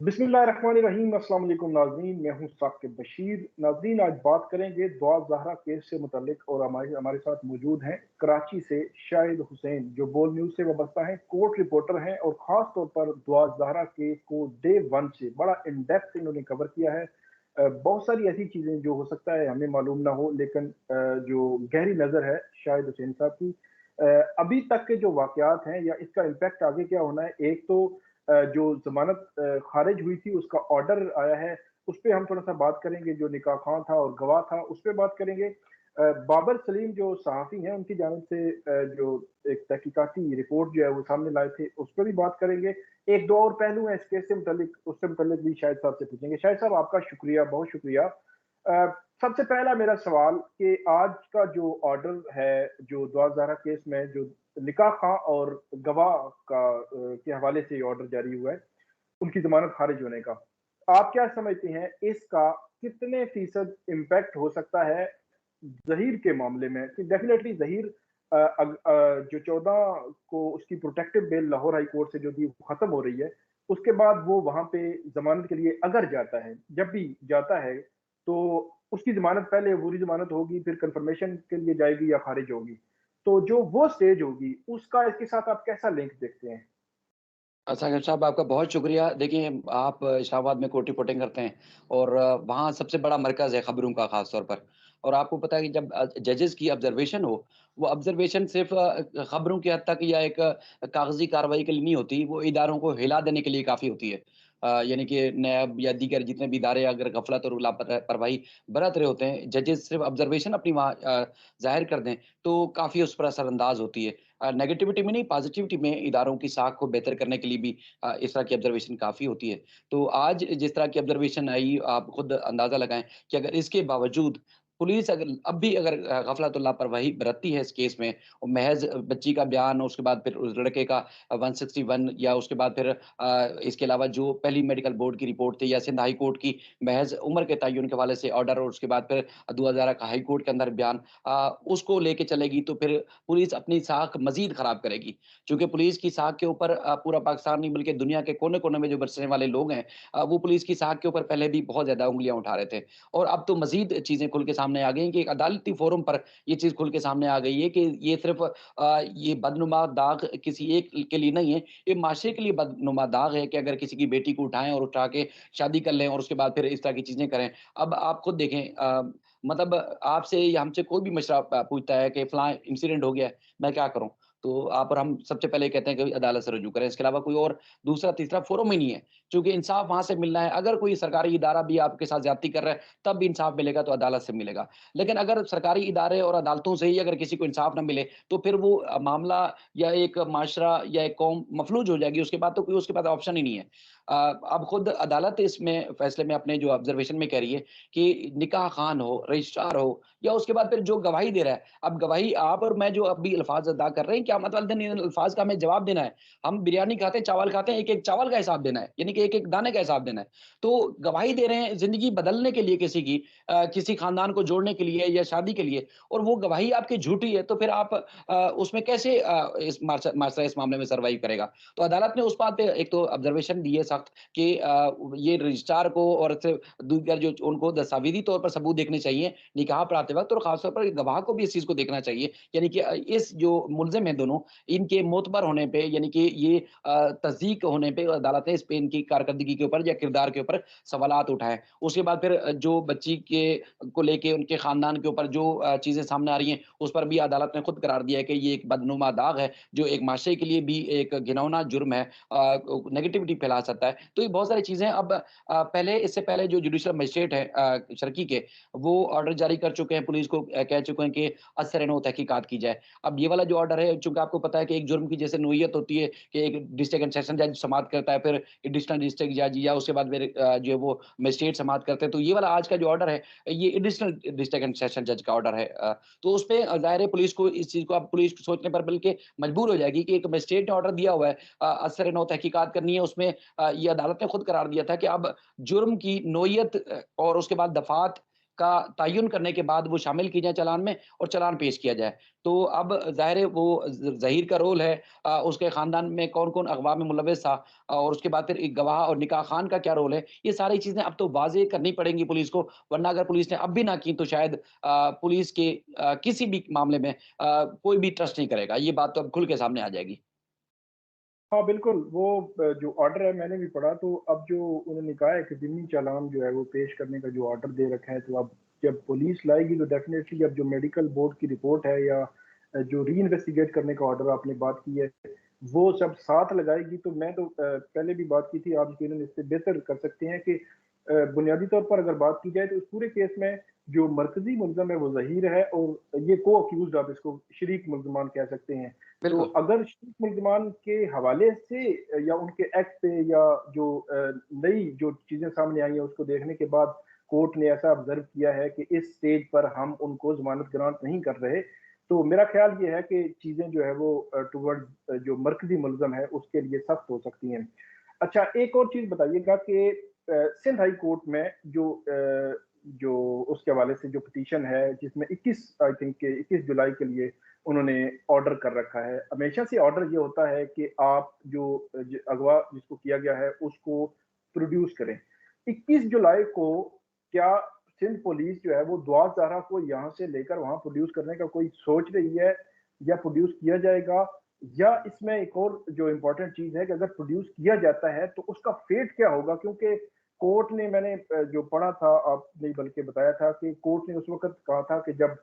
बिस्मिल्लाहिर्रहमानिर्रहीम। अस्सलाम वालेकुम नाज़रीन, मैं हूं साकिब बशीर। नाज़रीन, आज बात करेंगे दुआ ज़हरा केस से मुतल्लिक और हमारे हमारे साथ मौजूद हैं कराची से शाहिद हुसैन, जो बोल न्यूज़ से वाबस्ता हैं, कोर्ट रिपोर्टर हैं और ख़ास तौर पर दुआ ज़हरा केस को डे वन से बड़ा इन डेप्थ इन्होंने कवर किया है। बहुत सारी ऐसी चीज़ें जो हो सकता है हमें मालूम ना हो, लेकिन जो गहरी नज़र है शाहिद हुसैन साहब की, अभी तक के जो वाक़यात हैं या इसका इम्पैक्ट आगे क्या होना है। एक तो जो जमानत खारिज हुई थी उसका ऑर्डर आया है, उस पर हम थोड़ा सा बात करेंगे। जो निकाह खान था और गवाह था उस पर बात करेंगे। बाबर सलीम जो सहाफ़ी हैं उनकी जानिब से जो एक तहकीकाती रिपोर्ट जो है वो सामने लाए थे, उस पर भी बात करेंगे। एक दो और पहलू हैं इस केस से मुतल्लिक, उससे मुतल्लिक भी शाहिद साहब से पूछेंगे। शाहिद साहब, आपका शुक्रिया, बहुत शुक्रिया। सबसे पहला मेरा सवाल कि आज का जो ऑर्डर है, जो दुआ ज़हरा केस में जो निकाह खां और गवाह का के हवाले से ऑर्डर जारी हुआ है उनकी जमानत खारिज होने का, आप क्या समझते हैं इसका कितने फीसद इम्पैक्ट हो सकता है जहीर के मामले में? कि डेफिनेटली जहीर जो 14 को उसकी protective bail Lahore high court से जो थी वो खत्म हो रही है, उसके बाद वो वहां पे जमानत के लिए अगर जाता है, जब भी जाता है, तो उसकी जमानत पहले अबूरी जमानत होगी, फिर कंफर्मेशन के लिए जाएगी या खारिज होगी। तो जो वो स्टेज होगी उसका इसके साथ आप कैसा लिंक देखते हैं? साकिब साहब, आपका बहुत शुक्रिया। देखिए, आप इस्लामाबाद में कोठी रिपोर्टिंग करते हैं और वहाँ सबसे बड़ा मरकज़ है ख़बरों का ख़ास तौर पर। और आपको पता है कि जब जजेस की ऑब्ज़र्वेशन हो, वो ऑब्ज़र्वेशन सिर्फ़ ख़बरों की हद तक या एक कागज़ी कार्रवाई के लिए नहीं होती, वो इदारों को हिला देने के लिए काफ़ी होती है। यानी कि नैब या दीगर जितने भी इदारे अगर गफ़लत और लापरवाही बरत रहे होते हैं, जजेस सिर्फ़ ऑब्ज़र्वेशन अपनी वहाँ ज़ाहिर कर दें, तो काफ़ी उस पर असरअंदाज़ होती है। नेगेटिविटी में नहीं, पॉज़िटिविटी में इदारों की साख को बेहतर करने के लिए भी इस तरह की ऑब्ज़र्वेशन काफ़ी होती है। तो आज जिस तरह की ऑब्ज़र्वेशन आई, आप खुद अंदाज़ा लगाएँ कि अगर इसके बावजूद पुलिस अगर अब भी अगर गफ़लत और लापरवाही बरतती है इस केस में और महज़ बच्ची का बयान और उसके बाद फिर उस लड़के का 161 या उसके बाद फिर इसके अलावा जो पहली मेडिकल बोर्ड की रिपोर्ट थी या सिंध हाई कोर्ट की महज़ उम्र के तयन के हवाले से ऑर्डर और उसके बाद फिर 2000 का हाई कोर्ट के अंदर बयान उसको लेके चलेगी, तो फिर पुलिस अपनी साख मज़ीद ख़राब करेगी। चूँकि पुलिस की साख के ऊपर पूरा पाकिस्तान नहीं बल्कि दुनिया के कोने-कोने में जो बसने वाले लोग हैं, वो पुलिस की साख के ऊपर पहले भी बहुत ज़्यादा उँगलियाँ उठा रहे थे। और अब तो मज़ीद चीज़ें खुल के सामने आ गई हैं कि एक अदालती फ़ोरम पर ये चीज़ खुल के सामने आ गई है कि ये सिर्फ़ ये बदनुमा दाग किसी एक के लिए नहीं है, ये माशरे के लिए बदनुमा दाग है कि अगर किसी की बेटी को उठाएँ और उठा के शादी कर लें और उसके बाद फिर इस तरह की चीज़ें करें। अब आप खुद देखें, मतलब आपसे या हमसे कोई भी मशरा पूछता है कि फलाँ इंसिडेंट हो गया है, मैं क्या करूँ? तो आप और हम सबसे पहले कहते हैं कि अदालत से रुजू करें, इसके अलावा कोई और दूसरा तीसरा फ़ोरम ही नहीं है। चूँकि इंसाफ़ वहाँ से मिलना है, अगर कोई सरकारी इदारा भी आपके साथ ज़्यादती कर रहा है, तब भी इंसाफ़ मिलेगा तो अदालत से मिलेगा। लेकिन अगर सरकारी इदारे और अदालतों से ही अगर किसी को इंसाफ़ ना मिले, तो फिर वो मामला या एक माशरा या एक कौम मफ़लूज हो जाएगी, उसके बाद तो कोई उसके पास ऑप्शन ही नहीं है। अब खुद अदालत इसमें फ़ैसले में अपने जो ऑब्ज़र्वेशन में कह रही है कि निकाह ख़ान हो, रजिस्ट्रार हो या उसके बाद फिर जो गवाही दे रहा है, अब गवाही आप और मैं जो अभी अल्फ़ाज़ अदा कर रहे हैं, क्या मतलब इन अल्फ़ाज़ का हमें जवाब देना है। हम बिरयानी खाते हैं, चावल खाते हैं, एक-एक चावल का हिसाब देना है, यानी कि एक-एक दाने का हिसाब देना है। तो गवाही दे रहे हैं ज़िंदगी बदलने के लिए किसी की, किसी ख़ानदान को जोड़ने के लिए या शादी के लिए, और वो गवाही आपकी झूठी है, तो फिर आप उसमें कैसे इस माशरा इस मामले में सर्वाइव करेगा। तो अदालत ने उस बात पे एक तो ऑब्ज़र्वेशन दी है सख्त कि ये रजिस्ट्रार को और सिर्फ़ दीगर जो उनको दस्तावेज़ी तौर पर सबूत देखने चाहिए निकाह पर आते वक़्त, और ख़ास तौर पर गवाह को भी इस चीज़ को देखना चाहिए। यानी कि इस जो मुल्ज़िम हैं दोनों, इनके मोतबर होने पे, यानी कि ये तस्दीक होने पे अदालत ने इस पे इनकी कारकर्दगी के ऊपर या किरदार के ऊपर सवालात उठाए। उसके बाद फिर जो बच्ची के को लेके उनके ख़ानदान के ऊपर जो चीज़ें सामने आ रही हैं, उस पर भी अदालत ने खुद करार दिया है कि ये एक बदनुमा दाग है, जो एक माशरे के लिए भी एक घिनौना जुर्म है, नेगेटिविटी फैला सकता है। तो ये बहुत सारी चीज़ें अब पहले इससे पहले जो जुडिशल मजिस्ट्रेट हैं शर्की के, वो ऑर्डर जारी कर चुके हैं, पुलिस को कह चुके हैं कि असर-ए-नौ तहकीकात की जाए। अब ये वाला जो ऑर्डर है, चूँकि आपको पता है कि एक जुर्म की जैसे नोयत होती है कि एक डिस्ट्रिक्ट एंड सेशन जज समाअत करता है, फिर एडिशनल डिस्ट्रिक्ट जज या उसके बाद फिर जो है वो मजिस्ट्रेट समाअत करते हैं। तो ये वाला आज का जो ऑर्डर है, ये एडिशनल डिस्ट्रिक्ट एंड सेशन जज का ऑर्डर है। तो उसपे ज़ाहिर है पुलिस को इस चीज़ को अब पुलिस सोचने पर बल्कि मजबूर हो जाएगी कि एक मजिस्ट्रेट ने ऑर्डर दिया हुआ है, असर-ए-नौ तहकीकात करनी है, उसमें ये अदालत ने खुद करार दिया था कि अब जुर्म की नोयत और उसके बाद दफ़ात का तयन करने के बाद वो शामिल की जाए चालान में और चालान पेश किया जाए। तो अब ज़ाहिर है वो ज़हीर का रोल है, उसके ख़ानदान में कौन-कौन अगवा में मुलव्वस था, और उसके बाद फिर एक गवाह और निकाह ख़ान का क्या रोल है, ये सारी चीज़ें अब तो वाज़ेह करनी पड़ेंगी पुलिस को, वरना अगर पुलिस ने अब भी ना की तो शायद पुलिस के किसी भी मामले में कोई भी ट्रस्ट नहीं करेगा। ये बात तो अब खुल के सामने आ जाएगी। हाँ, बिल्कुल, वो जो ऑर्डर है मैंने भी पढ़ा, तो अब जो उन्होंने कहा है कि ज़िमनी चालान जो है वो पेश करने का जो ऑर्डर दे रखा है, तो अब जब पुलिस लाएगी तो डेफ़िनेटली अब जो मेडिकल बोर्ड की रिपोर्ट है या जो री-इन्वेस्टिगेट करने का ऑर्डर आपने बात की है, वो सब साथ लगाएगी। तो मैं तो पहले भी बात की थी, आप यकीनन इससे बेहतर कर सकते हैं कि बुनियादी तौर पर अगर बात की जाए तो इस पूरे केस में जो मरकज़ी मुल्ज़िम है वो ज़हीर है और ये को-अक्यूज़्ड आप इसको शरीक मुल्ज़िमान कह सकते हैं। तो बिल्कुल। अगर शरीक मुल्ज़िमान के हवाले से या उनके एक्ट पे या जो नई जो चीज़ें सामने आई हैं उसको देखने के बाद कोर्ट ने ऐसा ऑब्ज़र्व किया है कि इस स्टेज पर हम उनको ज़मानत ग्रांट नहीं कर रहे, तो मेरा ख़्याल ये है कि चीज़ें जो है वो टुवर्ड्स जो मरकज़ी मुल्ज़िम है उसके लिए सख्त हो सकती हैं। अच्छा, एक और चीज़ बताइएगा कि सिंध हाई कोर्ट में जो उसके हवाले से जो पिटीशन है जिसमें 21 आई थिंक के 21 जुलाई के लिए उन्होंने ऑर्डर कर रखा है। हमेशा से ऑर्डर ये होता है कि आप जो अगवा जिसको किया गया है उसको प्रोड्यूस करें। 21 जुलाई को क्या सिंध पुलिस जो है वो दुआ ज़ाहरा को यहाँ से लेकर वहाँ प्रोड्यूस करने का कोई सोच रही है या प्रोड्यूस किया जाएगा? या इसमें एक और जो इम्पोर्टेंट चीज़ है कि अगर प्रोड्यूस किया जाता है तो उसका फेट क्या होगा? क्योंकि कोर्ट ने मैंने जो पढ़ा था आपने बल्कि बताया था कि कोर्ट ने उस वक़्त कहा था कि जब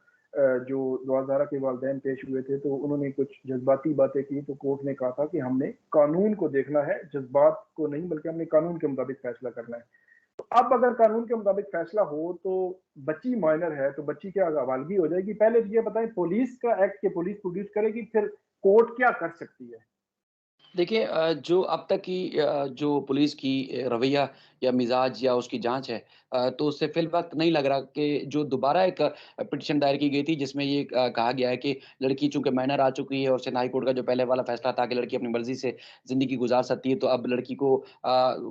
जो दुआ के वालिदैन पेश हुए थे तो उन्होंने कुछ जज़्बाती बातें की तो कोर्ट ने कहा था कि हमने कानून को देखना है, जज़्बात को नहीं बल्कि हमने कानून के मुताबिक फैसला करना है। तो अब अगर कानून के मुताबिक फैसला हो तो बच्ची माइनर है तो बच्ची क्या हवालगी हो जाएगी? पहले तो ये बताएँ पुलिस का एक्ट कि पुलिस प्रोड्यूस करेगी फिर कोर्ट क्या कर सकती है? देखिए, जो अब तक की जो पुलिस की रवैया या मिज़ाज या उसकी जाँच है, तो उससे फ़िलवक़्त नहीं लग रहा कि जो दोबारा एक पिटीशन दायर की गई थी जिसमें ये कहा गया है कि लड़की चूँकि माइनर आ चुकी है और सेना हाई कोर्ट का जो पहले वाला फ़ैसला था कि लड़की अपनी मर्ज़ी से ज़िंदगी गुज़ार सकती है, तो अब लड़की को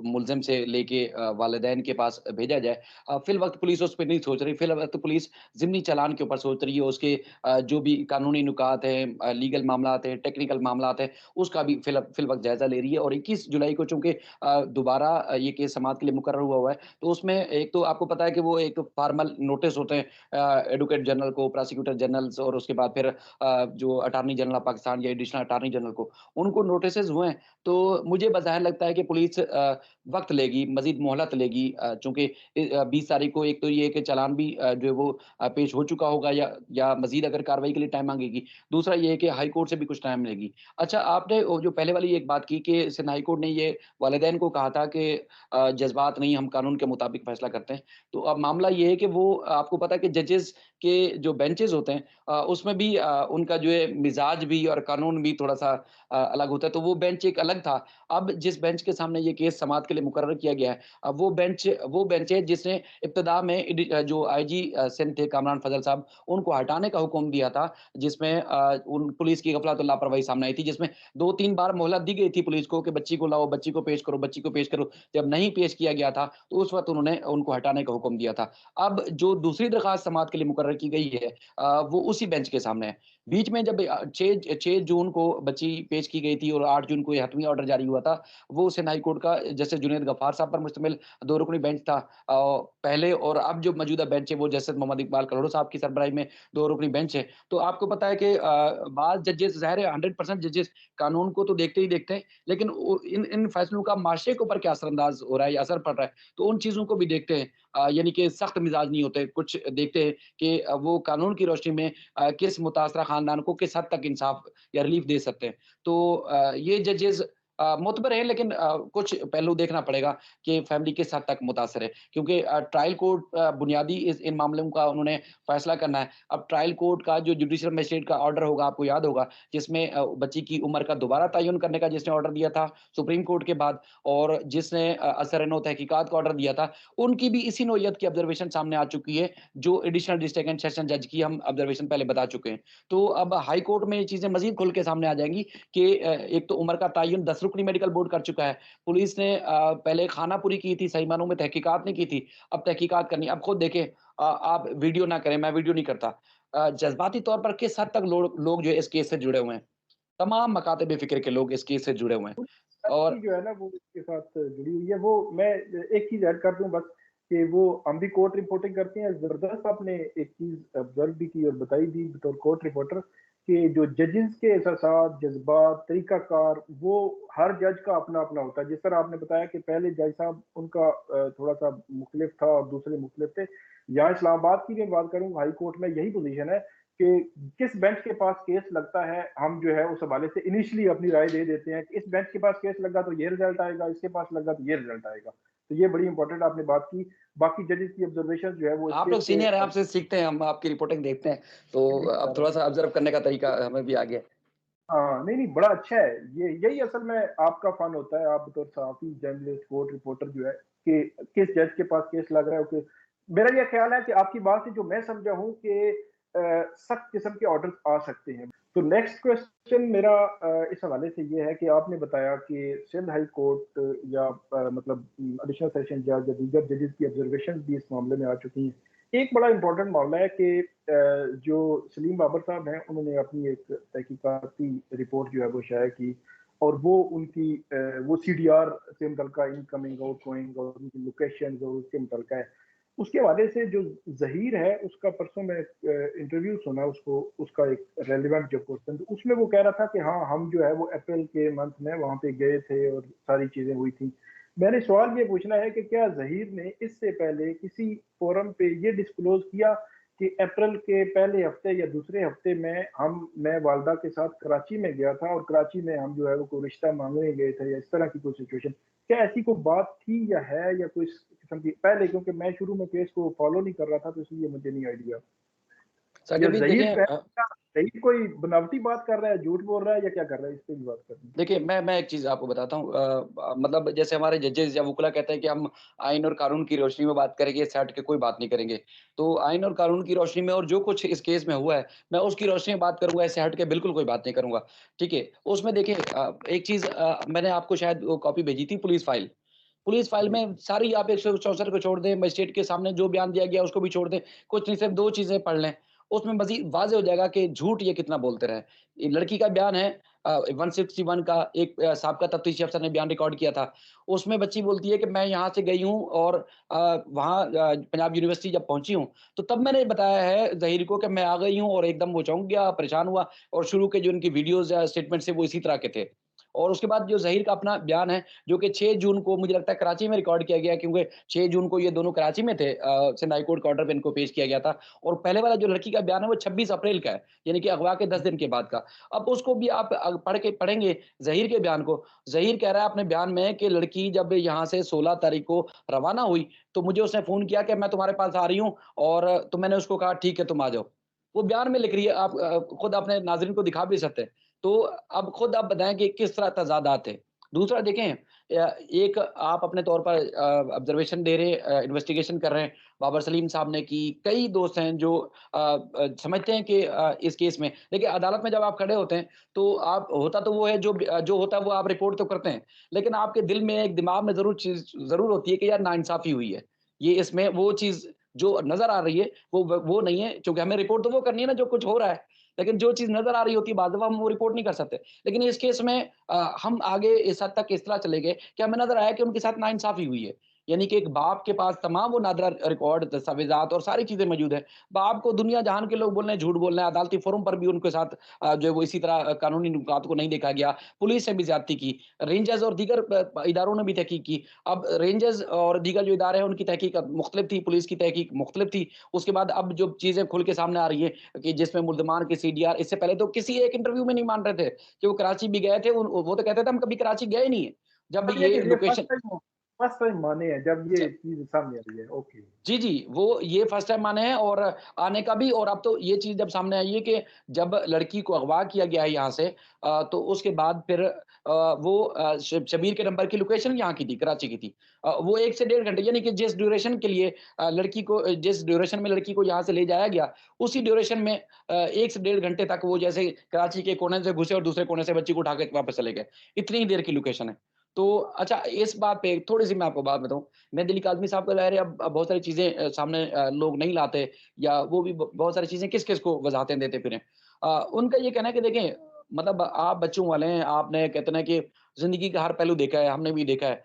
मुल्ज़िम से लेके वालिदैन के पास भेजा जाए। फ़िलवक़्त पुलिस उस पे नहीं सोच रही, फ़िलवक़्त पुलिस ज़िमनी चालान के ऊपर सोच रही है, उसके जो भी कानूनी नुकात हैं, लीगल मामलात हैं, टेक्निकल मामलात हैं, उसका भी फिल वक़्त जायज़ा ले रही है। और 21 जुलाई को चूँकि दोबारा ये केस समाअत के लिए मुकर्रर हुआ है, तो उसमें एक तो आपको पता है कि वो एक फॉर्मल नोटिस होते हैं एडवोकेट जनरल को, प्रोसिक्यूटर जनरल्स और उसके बाद फिर जो अटॉर्नी जनरल ऑफ पाकिस्तान या एडिशनल अटॉर्नी जनरल को, उनको नोटिसेज़ हुए हैं। तो मुझे बज़ाहिर लगता है कि पुलिस वक़्त लेगी, मज़ीद मोहलत लेगी, चूँकि 20 तारीख को एक तो ये है कि चालान भी जो है वो पेश हो चुका होगा या मज़ीद अगर कार्रवाई के लिए टाइम माँगेगी। दूसरा ये है कि हाई कोर्ट से भी कुछ टाइम लेगी। अच्छा, आपने वो जो पहले वाली एक बात की कि सिंध हाई कोर्ट ने ये वालिदैन को कहा था कि जज़्बात नहीं, हम कानून के मुताबिक फ़ैसला करते हैं। तो अब मामला ये है कि वो आपको पता है कि जजेस के जो बेंचेज़ होते हैं, उसमें भी उनका जो है मिज़ाज भी और कानून भी थोड़ा-सा अलग होता है, तो वो बेंच एक अलग था। अब जिस बेंच के सामने ये केस समाअत के लिए मुकर्रर किया गया है, अब वो बेंच है जिसने इब्तिदा में जो आईजी सिंध थे कामरान फ़ज़ल साहब, उनको हटाने का हुक्म दिया था, जिसमें उन पुलिस की गफ़लत और लापरवाही सामने आई थी, जिसमें 2-3 बार मोहलत दी गई थी पुलिस को कि बच्ची को लाओ, बच्ची को पेश करो, बच्ची को पेश करो। जब नहीं पेश किया गया था, तो उस वक़्त उन्होंने उनको हटाने का हुक्म दिया था। अब जो दूसरी दरख़्वास्त समाअत के लिए मुकर्रर की गई है, वो उसी बेंच के सामने है। बीच में जब 6 जून को बच्ची पेश की गई थी और 8 जून को ये हतमी ऑर्डर जारी हुआ था, वो सिंध हाई कोर्ट का जस्टिस जुनैद गफ्फार साहब पर मुश्तमिल 2 रुकनी बेंच था। पहले और अब जो मौजूदा बेंच है, वो जस्टिस मोहम्मद इकबाल कलोढ़ साहब की सरबराही में 2 रुकनी बेंच है। तो आपको पता है कि बाज़ जजेस ज़ाहिर है 100% जजेस कानून को तो देखते ही देखते हैं, लेकिन इन इन फैसलों का माशरे के ऊपर क्या असरअंदाज हो रहा है या असर पड़ रहा है, तो उन चीज़ों को भी देखते हैं। यानी कि सख्त मिजाज नहीं होते, कुछ देखते हैं कि वो कानून की रोशनी में किस मुतासरा खानदान को किस हद तक इंसाफ या रिलीफ दे सकते हैं। तो ये जजेस मोतबर हैं, लेकिन कुछ पहलू देखना पड़ेगा कि फैमिली किस हद तक मुतासर है, क्योंकि ट्रायल कोर्ट बुनियादी इन मामलों का उन्होंने फैसला करना है। अब ट्रायल कोर्ट का जो जुडिशियल मजिस्ट्रेट का ऑर्डर होगा, आपको याद होगा, जिसमें बच्ची की उम्र का दोबारा तयन करने का जिसने ऑर्डर दिया था सुप्रीम कोर्ट के बाद, और जिसने असर-ए-नौ तहकीकात का ऑर्डर दिया था, उनकी भी इसी नौइयत की ऑब्जर्वेशन सामने आ चुकी है, जो एडिशनल डिस्ट्रिक्ट एंड सेशन जज की हम ऑब्जर्वेशन पहले बता चुके हैं। तो अब हाई कोर्ट में ये चीज़ें मज़ीद खुल के सामने आ जाएँगी कि एक तो उम्र का तयन 10 रुकनी मेडिकल बोर्ड कर चुका है। पुलिस ने पहले खानापुरी की थी, सही मायनों में तहकीकात नहीं की थी, अब तहकीकात करनी है। अब खुद देखें, आप वीडियो ना करें, मैं वीडियो नहीं करता। जज़्बाती तौर पर किस हद तक लोग लोग जो है इस केस से जुड़े हुए हैं। तमाम मकाते फ़िक्र के लोग इस केस से जुड़े हुए हैं। की और जो है ना वो इसके साथ जुड़ी हुई है। वो मैं एक चीज़ ऐड कर दूँ बस, कि वो हम भी कोर्ट रिपोर्टिंग करते हैं। ज़बरदस्त आपने एक चीज़ ऑब्ज़र्व भी की और बताई भी बतौर कोर्ट रिपोर्टर, कि जो जजेस के एहसासात, जज़्बात, तरीक़ाकार, वो हर जज का अपना-अपना होता है। जिस तरह आपने बताया कि पहले जज साहब उनका थोड़ा-सा मुख्तलिफ था और दूसरे मुख्तलिफ थे। यहाँ इस्लामाबाद की मैं बात करूँ, हाई कोर्ट में यही पोज़ीशन है कि किस बेंच के पास केस लगता है, हम जो है उस हवाले से इनिशियली अपनी राय दे देते हैं कि इस बेंच के पास केस लगा तो ये रिजल्ट आएगा, इसके पास लगा तो ये रिजल्ट आएगा। तो ये बड़ी इंपॉर्टेंट आपने बात की। बाकी जजेस की ऑब्जर्वेशन जो है वो इस आप केस लोग पे सीनियर हैं, आपसे सीखते हैं, हम आपकी रिपोर्टिंग देखते हैं, तो अब थोड़ा-सा ऑब्ज़र्व करने का तरीका हमें भी आ गया है। हाँ, नहीं, नहीं, बड़ा अच्छा है। ये यही असल में आपका फन होता है, आप बतौर सहाफ़ी, जर्नलिस्ट, कोर्ट रिपोर्टर जो है, कि किस जज के पास केस लग रहा है, कि मेरा ये ख़्याल है कि आपकी बात से जो मैं समझा हूँ कि सख्त किस्म के ऑर्डर्स आ सकते हैं। तो नेक्स्ट क्वेश्चन मेरा इस हवाले से ये है कि आपने बताया कि सिंध हाई कोर्ट या मतलब एडिशनल सेशन जज या दीगर जजेस की ऑब्जर्वेशन भी इस मामले में आ चुकी हैं। एक बड़ा इम्पोर्टेंट मामला है कि जो सलीम बाबर साहब हैं, उन्होंने अपनी एक तहकीकाती रिपोर्ट जो है वो शाया की, और वो उनकी वो सीडीआर से मुतल्लिका इनकमिंग, आउटगोइंग और उनकी लोकेशंस और उसके मुतल्लिका है। उसके हवाले से जो ज़हीर है, उसका परसों मैं इंटरव्यू सुना उसको, उसका एक रेलेवेंट जो क्वेश्चन, तो उसमें वो कह रहा था कि हाँ, हम जो है वो अप्रैल के मंथ में वहाँ पे गए थे और सारी चीज़ें हुई थी। मैंने सवाल ये पूछना है कि क्या ज़हीर ने इससे पहले किसी फोरम पे ये डिस्क्लोज़ किया कि अप्रैल के पहले हफ्ते या दूसरे हफ्ते में मैं वालदा के साथ कराची में गया था और कराची में हम जो है वो कोई रिश्ता माँगने गए थे, या इस तरह की कोई सिचुएशन? क्या ऐसी कोई बात थी या है, या कोई इस किस्म की पहले, क्योंकि मैं शुरू में केस को फॉलो नहीं कर रहा था, तो इसलिए मुझे नहीं आइडिया। या साकिब भी ज़हीर देखें, ज़हीर कोई बनावटी बात कर रहा है, झूठ बोल रहा है, या क्या कर रहा है? इस पे भी बात करनी है। देखिए, मैं एक चीज़ आपको बताता हूँ, मतलब जैसे हमारे जजेस या वकील कहते हैं कि हम आइन और कानून की रोशनी में बात करेंगे, इससे हट के कोई बात नहीं करेंगे। तो आइन और कानून की रोशनी में और जो कुछ इस केस में हुआ है, मैं उसकी रोशनी में बात करूँगा, इससे हट के बिल्कुल कोई बात नहीं करूँगा, ठीक है? उसमें देखिए, एक चीज़, मैंने आपको शायद वो कॉपी भेजी थी, पुलिस फाइल। पुलिस फाइल जी। में सारी, आप 164 को छोड़ दें, मजिस्ट्रेट के सामने जो बयान दिया गया उसको भी छोड़ दें, कुछ नहीं, सिर्फ़ 2 चीज़ें पढ़ लें, उसमें मज़ीद वाज़ेह हो जाएगा कि झूठ ये कितना बोलते रहे। ये लड़की का बयान है, 161 का एक साबका तफ्तीशी अफ़सर ने बयान रिकॉर्ड किया था। उसमें बच्ची बोलती है कि मैं यहाँ से गई हूँ और वहाँ पंजाब यूनिवर्सिटी जब पहुँची हूँ, तो तब मैंने बताया है ज़हीर को कि मैं आ गई हूँ, और एकदम वो चौंक गया, परेशान हुआ, और शुरू के जो उनकी वीडियोज़ या स्टेटमेंट्स थे वो इसी तरह के थे। और उसके बाद जो ज़हीर का अपना बयान है, जो कि 6 जून को मुझे लगता है कराची में रिकॉर्ड किया गया, क्योंकि 6 जून को ये दोनों कराची में थे, सिंध हाई कोर्ट के ऑर्डर पे इनको पेश किया गया था, और पहले वाला जो लड़की का बयान है वो 26 अप्रैल का है, यानी कि अगवा के 10 दिन के बाद का। अब उसको भी आप पढ़ेंगे ज़हीर के बयान को, ज़हीर कह रहा है अपने बयान में कि लड़की जब यहाँ से 16 तारीख को रवाना हुई, तो मुझे उसने फ़ोन किया कि मैं तुम्हारे पास आ रही हूँ, और तो मैंने उसको कहा ठीक है तुम आ जाओ। वो बयान में लिख रही है, आप खुद अपने नाज़रीन को दिखा भी सकते हैं। तो अब खुद आप बताएँ कि किस तरह तज़ादात थे। दूसरा देखें, एक आप अपने तौर पर ऑब्ज़र्वेशन दे रहे हैं, इन्वेस्टिगेशन कर रहे हैं, बाबर सलीम साहब ने की, कई दोस्त हैं जो समझते हैं कि इस केस में देखिए, अदालत में जब आप खड़े होते हैं, तो आप होता तो वो है जो होता है वो आप रिपोर्ट तो करते हैं, लेकिन आपके दिल में, एक दिमाग में ज़रूर चीज़ ज़रूर होती है कि यार नाइंसाफ़ी हुई है। ये इसमें वो चीज़ जो नज़र आ रही है, वो नहीं है, क्योंकि हमें रिपोर्ट तो वो करनी है ना जो कुछ हो रहा है, लेकिन जो चीज़ नज़र आ रही होती है, बाद में हम वो रिपोर्ट नहीं कर सकते। लेकिन इस केस में हम आगे इस हद तक इस तरह चले गए कि हमें नज़र आया कि उनके साथ नाइंसाफ़ी हुई है। यानी कि एक बाप के पास तमाम वो नादरा रिकॉर्ड, दस्तावेज़ात और सारी चीज़ें मौजूद हैं। बाप को दुनिया जहान के लोग बोल रहे हैं, झूठ बोल रहे हैं, अदालती फ़ोरम पर भी उनके साथ जो है वो इसी तरह कानूनी नुकात को नहीं देखा गया। पुलिस ने भी ज़्यादती की, रेंजर्स और दीगर इदारों ने भी तहकीक की। अब रेंजर्स और दीगर जो इदारे हैं, उनकी तहकीक मुख्तलिफ थी, पुलिस की तहकीक मुख्तलिफ थी। उसके बाद अब जो चीज़ें खुल के सामने आ रही हैं कि जिसमें मुल्ज़मान की सीडीआर, इससे पहले तो किसी एक इंटरव्यू में नहीं मान रहे थे कि वो कराची भी गए थे। वो तो कहते थे हम कभी कराची गए नहीं है। जब अब ये ये कि ये फर्स्ट लोकेशन टाइम हो फर्स्ट टाइम माने हैं जब अच्छा ये चीज़ सामने आ रही है। ओके। जी, जी, वो ये फर्स्ट टाइम माने हैं और आने का भी और अब तो ये चीज़ जब सामने आई है कि जब लड़की को अगवा किया गया है यहाँ से तो उसके बाद फिर वो शब्बीर के नंबर की लोकेशन यहाँ की थी, कराची की थी। वो 1 से डेढ़ घंटे यानी कि जिस ड्यूरेशन के लिए लड़की को जिस ड्यूरेशन में लड़की को यहाँ से ले जाया गया, उसी ड्यूरेशन में 1 से डेढ़ घंटे तक वो जैसे कराची के कोने से घुसे और दूसरे कोने से बच्ची को उठा के वापस चले गए। इतनी ही देर की लोकेशन है। तो अच्छा इस बात पे थोड़ी-सी मैं आपको बात बताऊँ मैं दिलीप काज़मी साहब का ज़ाहिर है अब बहुत सारी चीज़ें सामने लोग नहीं लाते या वो भी ब बहुत सारी चीज़ें किस-किस को वज़ाहतें देते फिरें। उनका ये कहना है कि देखें मतलब आप बच्चों वाले हैं, आपने कहते हैं ना कि ज़िंदगी का हर पहलू देखा है, हमने भी देखा है।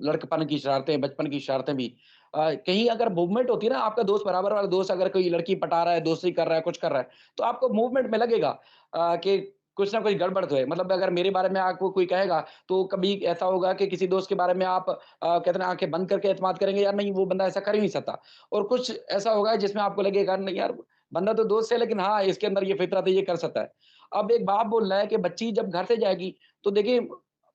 लड़कपन की शरारतें, बचपन की शरारतें भी। कहीं अगर मूवमेंट होती है ना, आपका दोस्त बराबर वाला दोस्त अगर कोई लड़की पटा रहा है, दोस्ती कर रहा है, कुछ कर रहा है, तो आपको मूवमेंट में लगेगा कि कुछ ना कुछ गड़बड़ तो है। मतलब अगर मेरे बारे में आपको कोई कहेगा, तो कभी ऐसा होगा कि किसी दोस्त के बारे में आप कहते हैं ना आँखें बंद करके एतमाद करेंगे यार नहीं वो बंदा ऐसा कर ही नहीं सकता। और कुछ ऐसा होगा जिसमें आपको लगेगा नहीं यार बंदा तो दोस्त है लेकिन हाँ, इसके अंदर ये फ़ितरत है, ये कर सकता है। अब एक बाप बोल रहा है कि बच्ची जब घर से जाएगी तो देखिए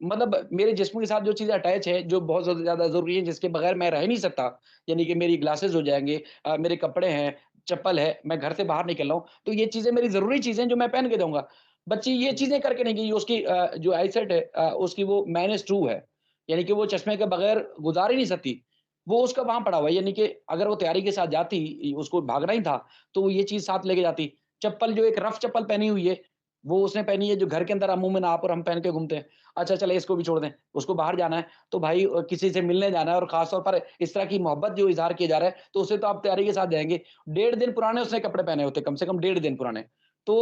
मतलब मेरे जिस्म के साथ जो चीज़ें अटैच है, जो बहुत ज़्यादा ज़रूरी है जिसके बगैर मैं रह नहीं सकता, यानी कि मेरी ग्लासेस हो जाएँगे मेरे कपड़े हैं, चप्पल है, मैं घर से बाहर निकल रहा हूँ, तो ये चीज़ें मेरी ज़रूरी चीज़ें हैं जो मैं पहन के जाऊँगा। बच्ची ये चीज़ें करके नहीं गई, उसकी जो आईसाइट है उसकी वो -2 है। यानी कि वो चश्मे के बगैर गुज़ार ही नहीं सकती। वो उसका वहाँ पड़ा हुआ है, यानी कि अगर वो तैयारी के साथ जाती, उसको भागना ही था, तो वो ये चीज़ साथ लेके जाती। चप्पल जो एक रफ़ चप्पल पहनी हुई है, वो उसने पहनी है जो घर के अंदर अमूमन आप और हम पहन के घूमते हैं। अच्छा चले इसको भी छोड़ दें, उसको बाहर जाना है, तो भाई किसी से मिलने जाना है और ख़ास तौर पर इस तरह की मोहब्बत जो इज़हार किया जा रहा है, तो उससे तो आप तैयारी के साथ जाएँगे। डेढ़ दिन पुराने उसने कपड़े पहने होते, कम से कम डेढ़ दिन पुराने। तो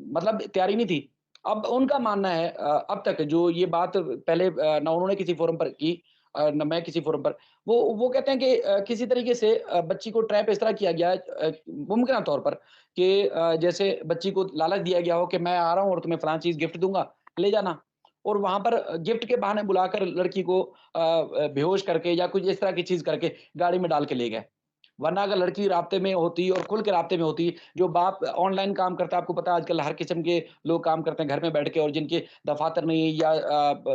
मतलब तैयारी नहीं थी। अब उनका मानना है अब तक जो ये बात पहले ना उन्होंने किसी फ़ोरम पर की ना मैं किसी फ़ोरम पर वो कहते हैं कि किसी तरीके से बच्ची को ट्रैप इस तरह किया गया है मुमकिन तौर पर कि जैसे बच्ची को लालच दिया गया हो कि मैं आ रहा हूँ और तुम्हें फलाँ चीज़ गिफ्ट दूँगा, ले जाना। और वहाँ पर गिफ्ट के बहाने बुलाकर लड़की को बेहोश करके या कुछ इस तरह की चीज़ करके गाड़ी में डाल के ले गए। वरना अगर लड़की राब्ते में होती और खुल के राब्ते में होती, जो बाप ऑनलाइन काम करता है, आपको पता है आजकल हर किस्म के लोग काम करते हैं घर में बैठ के और जिनके दफ़ातर नहीं या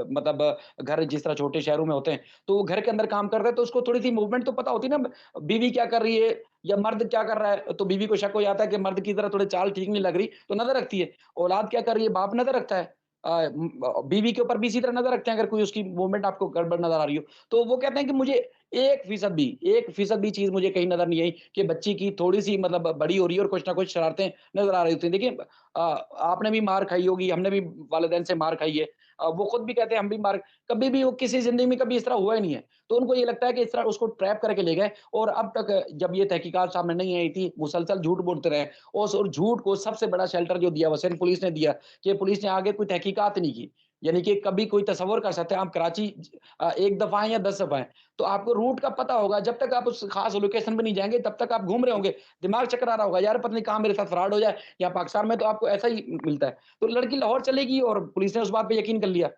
मतलब घर जिस तरह छोटे शहरों में होते हैं, तो वो घर के अंदर काम कर रहे हैं, तो उसको थोड़ी-सी मूवमेंट तो पता होती है ना, बीवी क्या कर रही है या मर्द क्या कर रहा है, तो बीवी को शक हो जाता है कि मर्द की तरह थोड़ी चाल ठीक नहीं लग रही, तो नज़र रखती है। औलाद क्या कर रही है, बाप नज़र रखता है। बीवी के ऊपर भी इसी तरह नज़र रखते हैं अगर कोई उसकी मूवमेंट आपको गड़बड़ नज़र आ रही हो। तो वो कहते हैं कि मुझे 1% भी चीज़ मुझे कहीं नज़र नहीं आई कि बच्ची की थोड़ी-सी मतलब बड़ी हो रही है और कुछ ना कुछ शरारतें नज़र आ रही होती हैं। देखिए आपने भी मार खाई होगी, हमने भी वालिदैन से मार खाई है। वो खुद भी कहते हैं हम भी मार कभी भी वो किसी ज़िंदगी में कभी इस तरह हुआ ही नहीं है। तो उनको ये लगता है कि इस तरह उसको ट्रैप करके ले गए और अब तक जब ये तहकीकात सामने नहीं आई थी, मुसलसल झूठ बोलते रहे और झूठ को सबसे बड़ा शेल्टर जो दिया वसैन पुलिस ने दिया कि पुलिस ने आगे कोई तहकीकात नहीं की। यानी कि कभी कोई तसव्वुर कर सकते हैं आप कराची 1 दफ़ा आएँ या 10 दफ़ा आएँ, तो आपको रूट का पता होगा, जब तक आप उस ख़ास लोकेशन पे नहीं जाएँगे, तब तक आप घूम रहे होंगे। दिमाग चक्कर आ रहा होगा, यार पता नहीं कहाँ मेरे साथ फ्रॉड हो जाए या पाकिस्तान में तो आपको ऐसा ही मिलता है। तो लड़की लाहौर चलेगी और पुलिस ने उस बात पे यकीन कर लिया।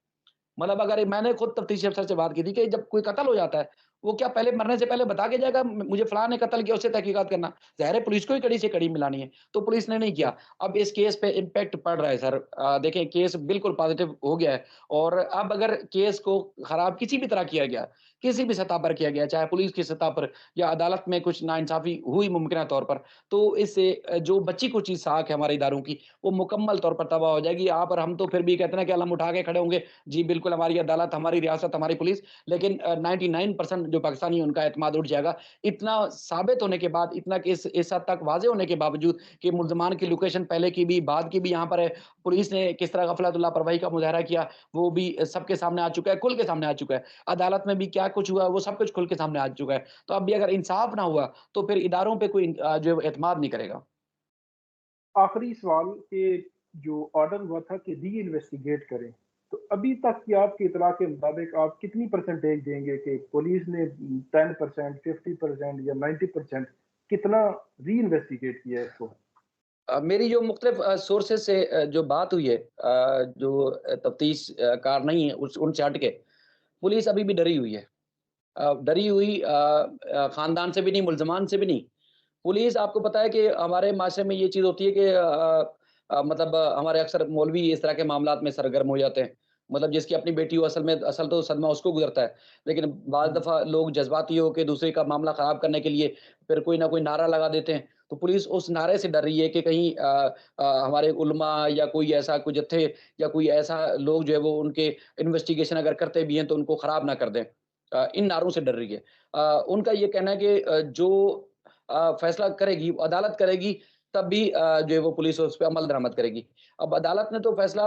मतलब अगर मैंने खुद तफ्तीशी अफ़सर से बात की थी कि जब कोई कत्ल हो जाता है, वो क्या पहले मरने से पहले बता के जाएगा मुझे फलाँ ने कत्ल किया, उससे तहकीकात करना। ज़ाहिर है पुलिस को ही कड़ी से कड़ी मिलानी है, तो पुलिस ने नहीं किया। अब इस केस पे इम्पैक्ट पड़ रहा है सर। देखें केस बिल्कुल पॉज़िटिव हो गया है और अब अगर केस को ख़राब किसी भी तरह किया गया, किसी भी सतह पर किया गया, चाहे पुलिस की सतह पर या अदालत में कुछ नाइंसाफ़ी हुई मुमकिना तौर पर, तो इससे जो बची कुची साख है हमारे इदारों की, वो मुकम्मल तौर पर तबाह हो जाएगी। आप और हम तो फिर भी कहते हैं ना कि अलम उठा के खड़े होंगे जी, बिल्कुल हमारी अदालत, हमारी रियासत, हमारी पुलिस, लेकिन 99% जो पाकिस्तानी हैं उनका एतमाद उठ जाएगा। इतना साबित होने के बाद, इतना कि इस हद तक वाज़ेह होने के बावजूद कि मुल्ज़मान की लोकेशन पहले की भी, बाद की भी यहाँ पर है, पुलिस ने किस तरह गफ़लत लापरवाही का मुज़ाहरा किया, वो भी सबके सामने आ चुका है, खुल के सामने आ चुका है। अदालत में भी क्या कुछ हुआ, वो सब कुछ खुल के सामने आ चुका है। तो अब भी अगर इंसाफ ना हुआ, तो फिर इदारों पे कोई जो है एतमाद नहीं करेगा। आखिरी सवाल कि जो ऑर्डर हुआ था कि री-इन्वेस्टिगेट करें, तो अभी तक की आपकी इत्तला के मुताबिक आप कितनी परसेंटेज देंगे कि पुलिस ने 10%, 50% या 90% कितना री-इन्वेस्टिगेट किया है इसको? मेरी जो मुख्तलिफ़ सोर्सेज़ से जो बात हुई है जो तफ्तीश कार नहीं है उनसे हट के, पुलिस अभी भी डरी हुई है। डरी हुई ख़ानदान से भी नहीं, मुल्ज़मान से भी नहीं। पुलिस आपको पता है कि हमारे माशरे में ये चीज़ होती है कि मतलब हमारे अक्सर मौलवी इस तरह के मामलात में सरगर्म हो जाते हैं। मतलब जिसकी अपनी बेटी हो, असल तो सदमा उसको गुज़रता है। लेकिन बाज़ हुँ, दफ़ा लोग जज़्बाती होके दूसरे का मामला ख़राब करने के लिए फिर कोई ना कोई नारा लगा देते हैं। तो पुलिस उस नारे से डर रही है कि कहीं हमारे उलमा या कोई ऐसा कोई जत्थे या कोई ऐसा लोग जो है वो उनके इन्वेस्टिगेशन अगर करते भी हैं तो उनको ख़राब ना कर दें। इन नारों से डर रही है। उनका ये कहना है कि जो फैसला करेगी, अदालत करेगी, तब भी जो है वो पुलिस उस पे अमल दरामद करेगी। अब अदालत ने तो फैसला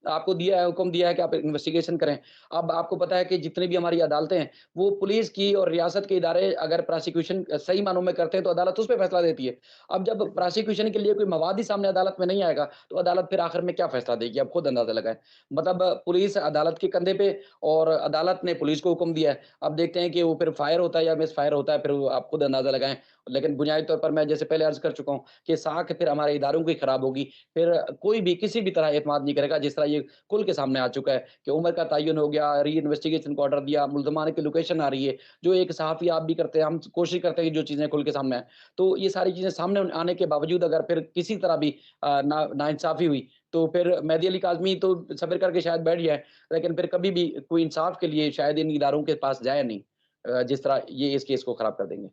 आपको दिया है, हुक्म दिया है कि आप इन्वेस्टिगेशन करें। अब आपको पता है कि जितनी भी हमारी अदालतें हैं, वो पुलिस की और रियासत के इदारे अगर प्रोसिक्यूशन सही मानों में करते हैं, तो अदालत उस पे फैसला देती है। अब जब बिल्कुल। प्रोसिक्यूशन के लिए कोई मवाद ही सामने अदालत में नहीं आएगा, तो अदालत फिर आखिर में क्या फैसला देगी? आप खुद अंदाज़ा लगाएँ। मतलब पुलिस अदालत के कंधे पे और अदालत ने पुलिस को हुक्म दिया है। अब देखते हैं कि वो फिर फायर होता है या मिसफायर होता है, फिर वो आप खुद अंदाज़ा लगाएँ। लेकिन बुनियादी तौर पर मैं जैसे पहले अर्ज़ कर चुका हूँ कि साख फिर हमारे इदारों की खराब होगी। फिर कोई भी किसी भी तरह एतमाद नहीं करेगा, जिस तरह ये खुल के सामने आ चुका है कि उम्र का तयन हो गया, री-इन्वेस्टिगेशन का ऑर्डर दिया, मुल्ज़माने की लोकेशन आ रही है, जो एक सहाफ़ी आप भी करते हैं, हम कोशिश करते हैं कि जो चीज़ें खुल के सामने आएँ। तो ये सारी चीज़ें सामने आने के बावजूद अगर फिर किसी तरह भी नाइंसाफ़ी हुई, तो फिर मेहदी अली काज़मी तो सब्र करके शायद बैठ जाए, लेकिन फिर कभी भी कोई इंसाफ़ के लिए शायद इन इदारों के पास जाए नहीं जिस तरह ये इस केस को ख़राब कर देंगे।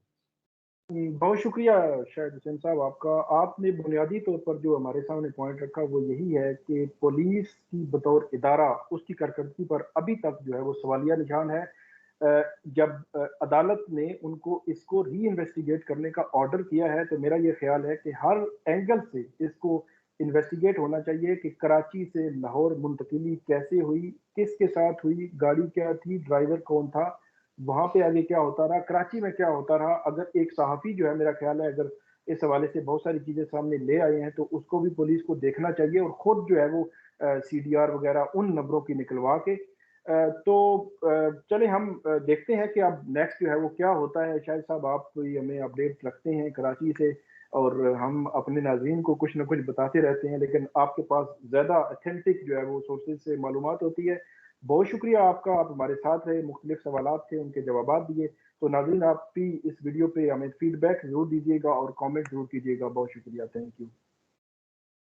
बहुत शुक्रिया शाहिद हुसैन साहब आपका। आपने बुनियादी तौर पर जो हमारे सामने पॉइंट रखा वो यही है कि पुलिस की बतौर इदारा उसकी कारकर्दगी पर अभी तक जो है वो सवालिया निशान है। जब अदालत ने उनको इसको री इन्वेस्टिगेट करने का ऑर्डर किया है तो मेरा ये ख्याल है कि हर एंगल से इसको इन्वेस्टिगेट होना चाहिए कि कराची से लाहौर मुंतकिली कैसे हुई, किसके साथ हुई, गाड़ी क्या थी, ड्राइवर कौन था, वहां पे आगे क्या होता रहा, कराची में क्या होता रहा। अगर एक सहाफ़ी जो है मेरा ख्याल है अगर इस हवाले से बहुत सारी चीज़ें सामने ले आए हैं तो उसको भी पुलिस को देखना चाहिए और खुद जो है वो CDR वगैरह उन नंबरों की निकलवा के तो चले हम देखते हैं कि अब नेक्स्ट जो है वो क्या होता है। शायद साहब आप कोई हमें अपडेट रखते हैं कराची से और हम अपने नाज़रीन को कुछ ना कुछ बताते रहते हैं, लेकिन आपके पास ज़्यादा अथेंटिक जो है वो सोर्सेज से मालूमात होती है। बहुत शुक्रिया आपका, आप हमारे साथ रहे, मुख्तलिफ सवालात थे उनके जवाबात दिए। तो नाज़रीन आप भी इस वीडियो पे हमें फीडबैक ज़रूर दीजिएगा और कमेंट ज़रूर कीजिएगा। बहुत शुक्रिया, थैंक यू।